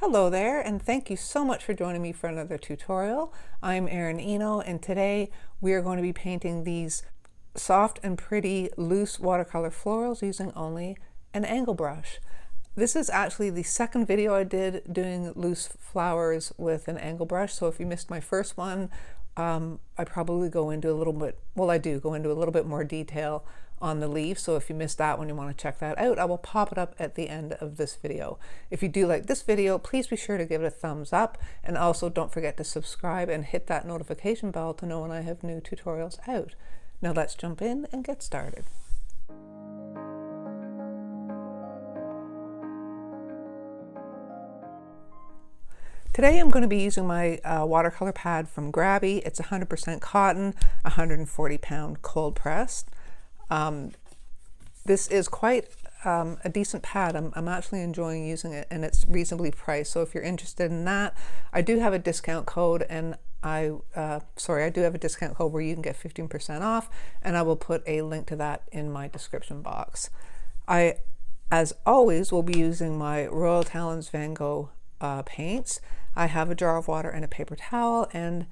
Hello there, and thank you so much for joining me for another tutorial. I'm Erin Eno, and today we are going to be painting these soft and pretty loose watercolor florals using only an angle brush. This is actually the second video I did doing loose flowers with an angle brush, so if you missed my first one, I probably go into a little bit, well, I do go into a little bit more detail on the leaf, so if you missed that one, you want to check that out, I will pop it up at the end of this video. If you do like this video, please be sure to give it a thumbs up, and also don't forget to subscribe and hit that notification bell to know when I have new tutorials out. Now let's jump in and get started. Today I'm going to be using my watercolor pad from Grabby. It's 100% cotton, 140 pound cold pressed. This is quite a decent pad. I'm actually enjoying using it, and it's reasonably priced. So if you're interested in that, I do have a discount code, and I do have a discount code where you can get 15% off, and I will put a link to that in my description box. I, as always, will be using my Royal Talens Van Gogh paints. I have a jar of water and a paper towel, and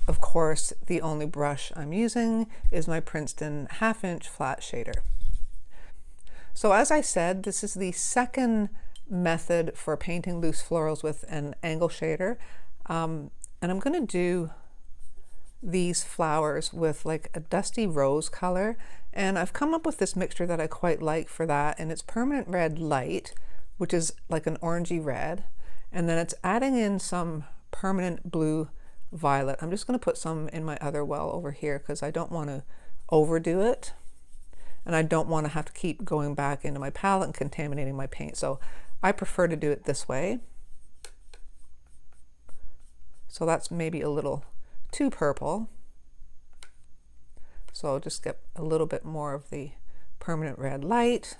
of course the only brush I'm using is my Princeton 1/2 inch flat shader. So as I said, this is the second method for painting loose florals with an angle shader, and I'm going to do these flowers with like a dusty rose color, and I've come up with this mixture that I quite like for that, and it's Permanent Red Light, which is like an orangey red, and then it's adding in some Permanent Blue Violet. I'm just going to put some in my other well over here because I don't want to overdo it, and I don't want to have to keep going back into my palette and contaminating my paint, so I prefer to do it this way. So that's maybe a little too purple, so I'll just get a little bit more of the Permanent Red Light,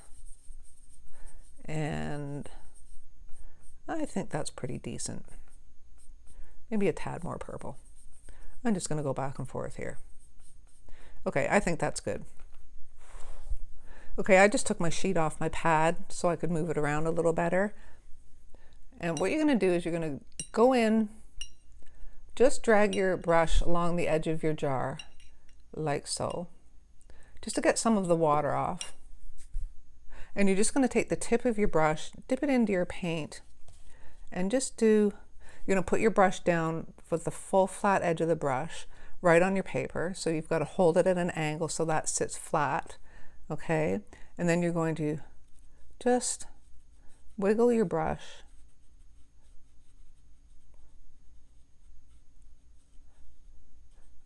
and I think that's pretty decent. Maybe a tad more purple. I'm just going to go back and forth here. Okay, I think that's good. Okay, I just took my sheet off my pad so I could move it around a little better. And what you're going to do is you're going to go in, just drag your brush along the edge of your jar, like so, just to get some of the water off. And you're just going to take the tip of your brush, dip it into your paint, and just you're going to put your brush down with the full flat edge of the brush right on your paper. So you've got to hold it at an angle so that sits flat, okay? And then you're going to just wiggle your brush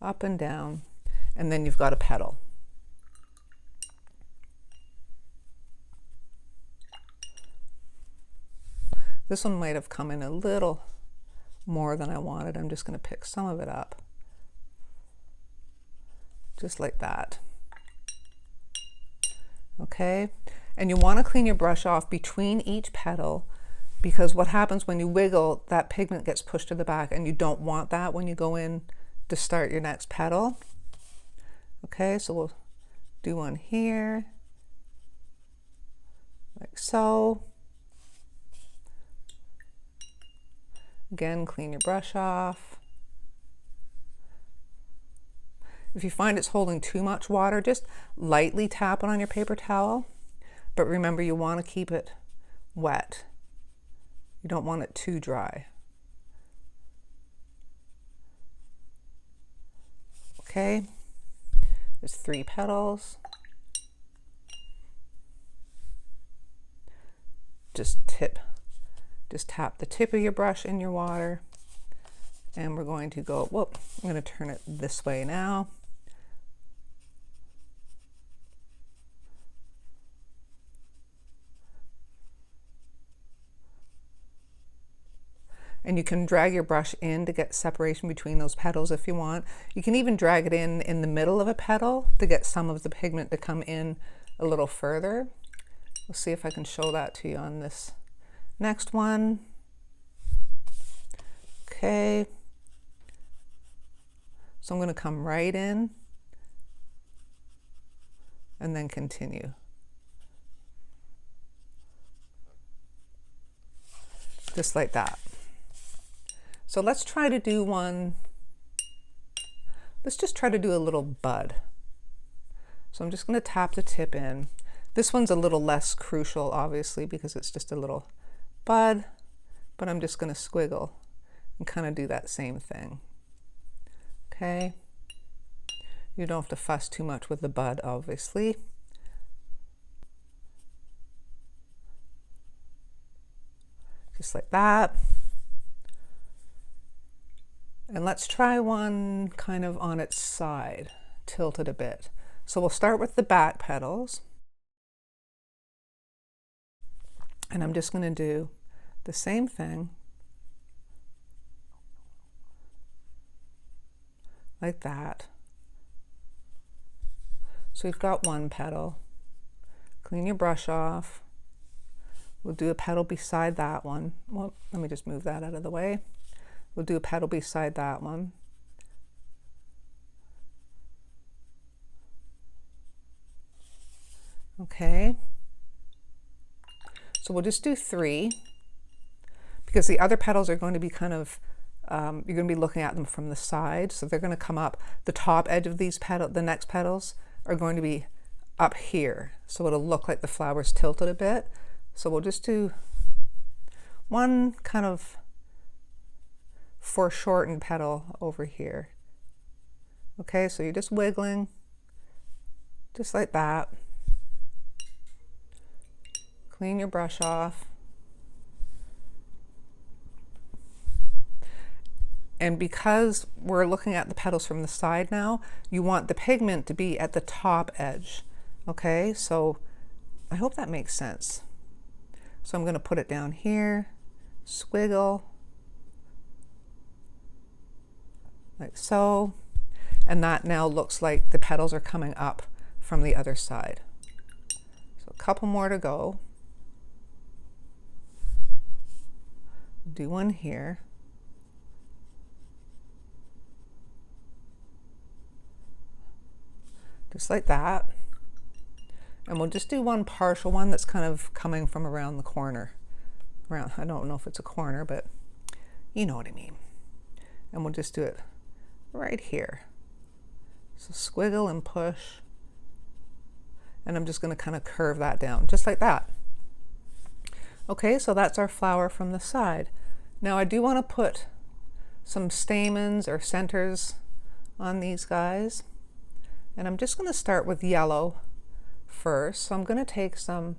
up and down, and then you've got a petal. This one might have come in a little more than I wanted. I'm just going to pick some of it up, just like that. Okay, and you want to clean your brush off between each petal, because what happens when you wiggle, that pigment gets pushed to the back, and you don't want that when you go in to start your next petal. Okay, so we'll do one here, like so. Again, clean your brush off. If you find it's holding too much water, just lightly tap it on your paper towel. But remember, you want to keep it wet. You don't want it too dry. Okay, there's 3 petals. Just tap the tip of your brush in your water, and we're going to go, whoop, I'm going to turn it this way now. And you can drag your brush in to get separation between those petals if you want. You can even drag it in the middle of a petal to get some of the pigment to come in a little further. We'll see if I can show that to you on this next one. Okay, so I'm going to come right in and then continue. Just like that. So let's try to do one. Let's just try to do a little bud. So I'm just going to tap the tip in. This one's a little less crucial, obviously, because it's just a little bud, but I'm just going to squiggle and kind of do that same thing. Okay. You don't have to fuss too much with the bud, obviously. Just like that. And let's try one kind of on its side, tilted a bit. So we'll start with the back petals. And I'm just going to do the same thing, like that. So we've got one petal. Clean your brush off. We'll do a petal beside that one. Well, let me just move that out of the way. We'll do a petal beside that one. Okay. So we'll just do 3, because the other petals are going to be kind of, you're going to be looking at them from the side. So they're going to come up, the top edge of these petals, the next petals are going to be up here. So it'll look like the flower's tilted a bit. So we'll just do one kind of foreshortened petal over here. Okay, so you're just wiggling, just like that. Clean your brush off. And because we're looking at the petals from the side now, you want the pigment to be at the top edge. Okay, so I hope that makes sense. So I'm going to put it down here, squiggle, like so. And that now looks like the petals are coming up from the other side. So a couple more to go. Do one here. Just like that. And we'll just do one partial one that's kind of coming from around the corner. Around, I don't know if it's a corner, but you know what I mean. And we'll just do it right here. So squiggle and push. And I'm just going to kind of curve that down, just like that. Okay, so that's our flower from the side. Now I do want to put some stamens or centers on these guys. And I'm just going to start with yellow first. So I'm going to take some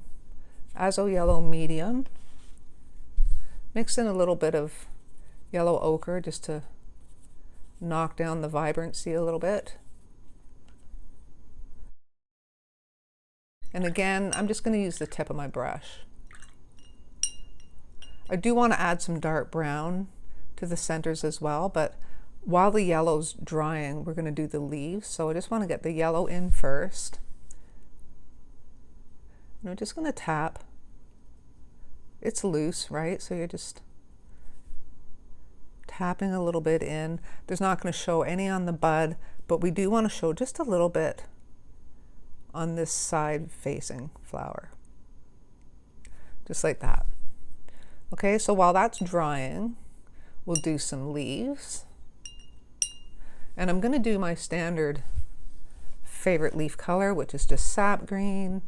Azo Yellow Medium, mix in a little bit of yellow ochre just to knock down the vibrancy a little bit. And again, I'm just going to use the tip of my brush. I do want to add some dark brown to the centers as well, but while the yellow's drying, we're going to do the leaves. So I just want to get the yellow in first. And I'm just going to tap. It's loose, right? So you're just tapping a little bit in. There's not going to show any on the bud, but we do want to show just a little bit on this side facing flower. Just like that. Okay, so while that's drying, we'll do some leaves. And I'm going to do my standard favorite leaf color, which is just sap green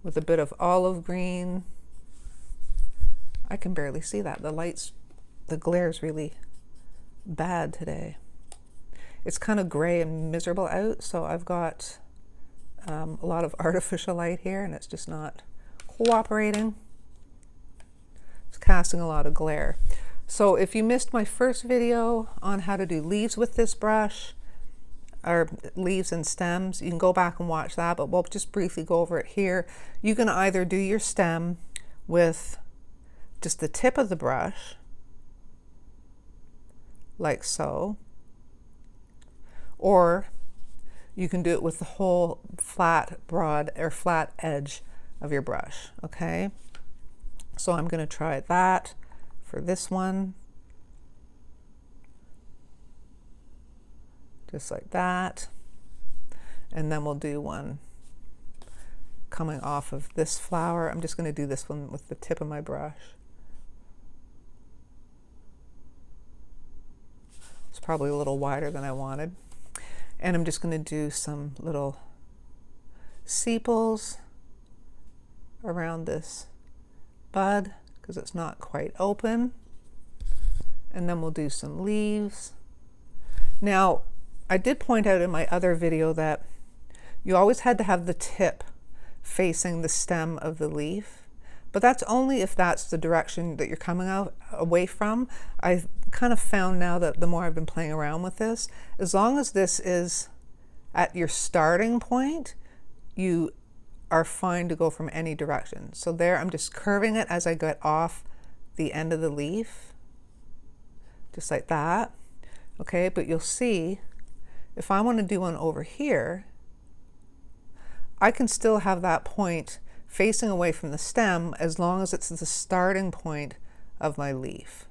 with a bit of olive green. I can barely see that. The glare's really bad today. It's kind of gray and miserable out, so I've got a lot of artificial light here, and it's just not cooperating. It's casting a lot of glare. So if you missed my first video on how to do leaves with this brush, or leaves and stems, you can go back and watch that, but we'll just briefly go over it here. You can either do your stem with just the tip of the brush, like so, or you can do it with the whole flat, broad, or flat edge of your brush, okay? So I'm going to try that for this one. Just like that. And then we'll do one coming off of this flower. I'm just going to do this one with the tip of my brush. probably a little wider than I wanted. And I'm just going to do some little sepals around this bud because it's not quite open. And then we'll do some leaves. Now, I did point out in my other video that you always had to have the tip facing the stem of the leaf, but that's only if that's the direction that you're coming out away from. I've kind of found now that the more I've been playing around with this, as long as this is at your starting point, you are fine to go from any direction. So there, I'm just curving it as I get off the end of the leaf, just like that. Okay, but you'll see, if I want to do one over here, I can still have that point facing away from the stem as long as it's the starting point of my leaf.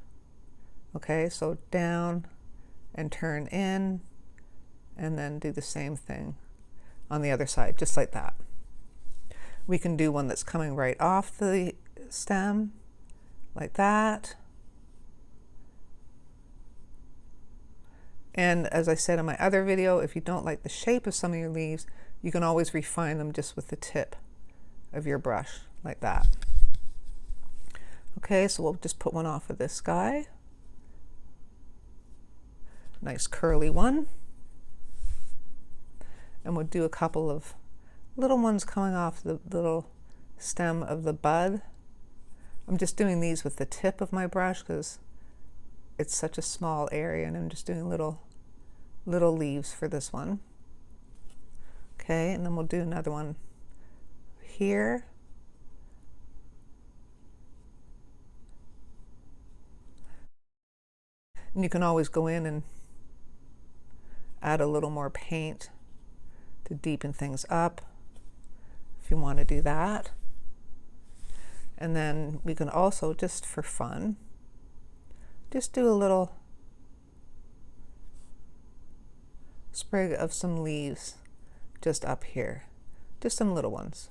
Okay, so down and turn in, and then do the same thing on the other side, just like that. We can do one that's coming right off the stem, like that. And as I said in my other video, if you don't like the shape of some of your leaves, you can always refine them just with the tip of your brush, like that. Okay, so we'll just put one off of this guy. Nice curly one. And we'll do a couple of little ones coming off the little stem of the bud. I'm just doing these with the tip of my brush because it's such a small area, and I'm just doing little leaves for this one. Okay, and then we'll do another one here. And you can always go in and add a little more paint to deepen things up if you want to do that. And then we can also, just for fun, just do a little sprig of some leaves just up here, just some little ones.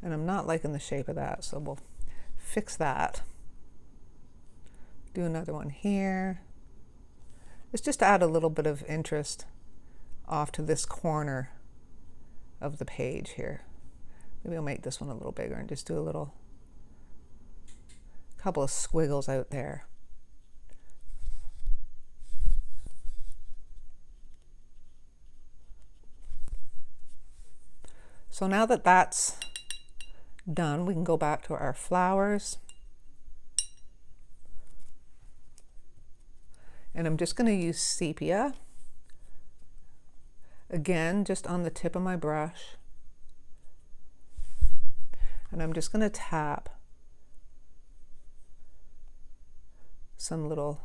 And I'm not liking the shape of that, so we'll fix that. Do another one here. It's just to add a little bit of interest off to this corner of the page here. Maybe I'll make this one a little bigger and just do a little couple of squiggles out there. So now that that's done, we can go back to our flowers. And I'm just going to use sepia, again, just on the tip of my brush. And I'm just going to tap some little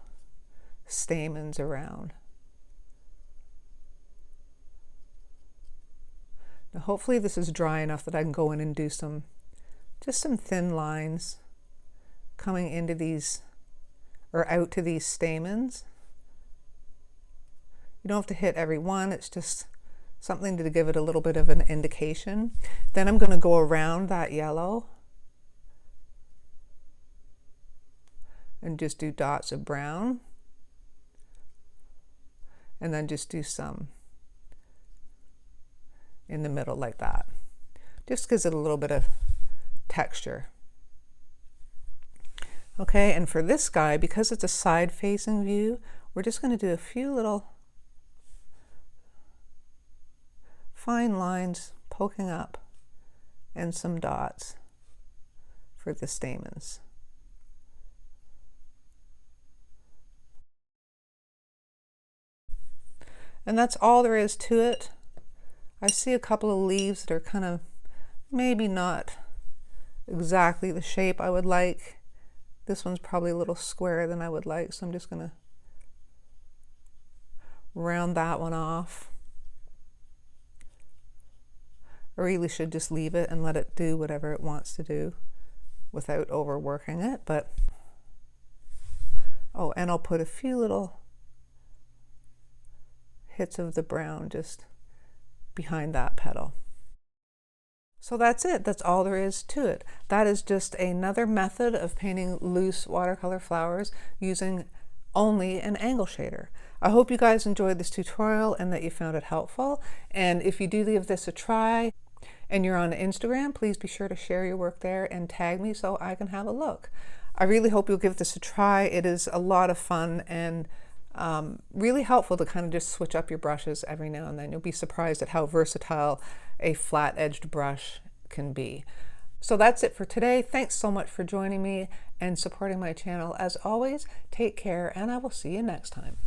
stamens around. Now hopefully this is dry enough that I can go in and do just some thin lines coming into these, or out to these stamens. You don't have to hit every one, it's just something to give it a little bit of an indication. Then I'm going to go around that yellow and just do dots of brown, and then just do some in the middle like that. Just gives it a little bit of texture. Okay, and for this guy, because it's a side-facing view, we're just going to do a few little fine lines poking up and some dots for the stamens. And that's all there is to it. I see a couple of leaves that are kind of maybe not exactly the shape I would like. This one's probably a little squarer than I would like, so I'm just going to round that one off. I really should just leave it and let it do whatever it wants to do without overworking it, but Oh, and I'll put a few little hits of the brown just behind that petal. So that's it. That's all there is to it. That is just another method of painting loose watercolor flowers using only an angle shader. I hope you guys enjoyed this tutorial and that you found it helpful. And if you do give this a try and you're on Instagram, please be sure to share your work there and tag me so I can have a look. I really hope you'll give this a try. It is a lot of fun and really helpful to kind of just switch up your brushes every now and then. You'll be surprised at how versatile a flat-edged brush can be. So that's it for today. Thanks so much for joining me and supporting my channel. As always, take care, and I will see you next time.